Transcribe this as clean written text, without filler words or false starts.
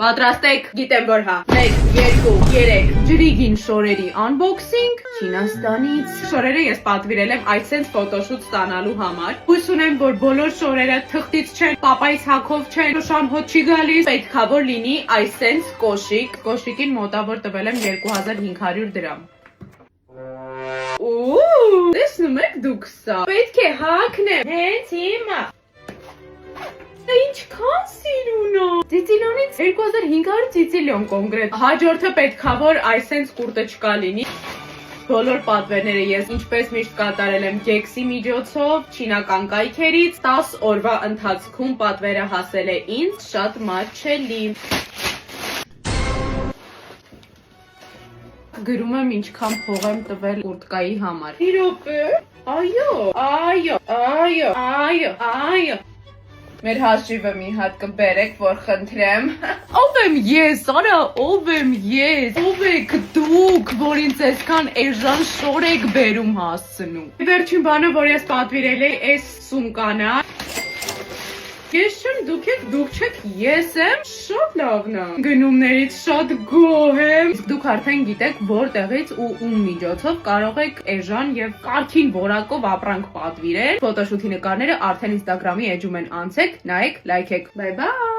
Պատրաստեք, գիտեմ որ հա։ 1, 2, 3 ջրիգին շորերի unboxing Չինաստանից։ Շորերը ես պատվիրել եմ այսենց ֆոտոշուտ ստանալու համար։ Հույս ունեմ, որ բոլոր շորերը թղթից չեն, պապայից հագով չեն, շան հոտ չի գալիս։ Պետքա որ լինի այսենց կոշիկ։ Կոշիկին մոտավոր տվել եմ 2500 դրամ։ Տեսնում եք դուք սա։ Պետք է հագնեմ։ Հենց հիմա։ Ինչքան սիրուն է։ Ծիծիլոնից 2500 ծիծիլոն կոնկրետ։ Հաջորդը պետքա որ այսենց կուրտեչկա լինի։ Բոլոր պատվերները ես ինչպես միշտ կատարել եմ Gex-ի միջոցով, չինական կայքերից 10 օրվա ընթացքում պատվերը հասել է ինձ շատ մատչելի։ Գրում եմ ինչքան փող եմ տվել կուրտկայի համար։ Մի րոպե։ Այո։ Մեր հաշիվը մի հատ կբերեք, որ խնդրեմ։ Ով եմ ես, արա, ով եմ ես, ով եք դուք, որ ինձ այսքան էժան շոր եք բերում հասցնում։ Վերջին բանը, որ ես պատվիրել էի, այս սումկան է։ Ես չեմ, դուք չեք, ես եմ, շատ լավն է։ Գնումներից շատ գոհ եմ։ Իսկ դուք արդեն գիտեք որտեղից ու ում միջոցով կարող եք էժան եւ կարգին որակով ապրանք պատվիրել։ Ֆոտոշութի նկարները արդեն Instagram-ի էջում են, անցեք, նայեք, լայքեք։ Bye bye։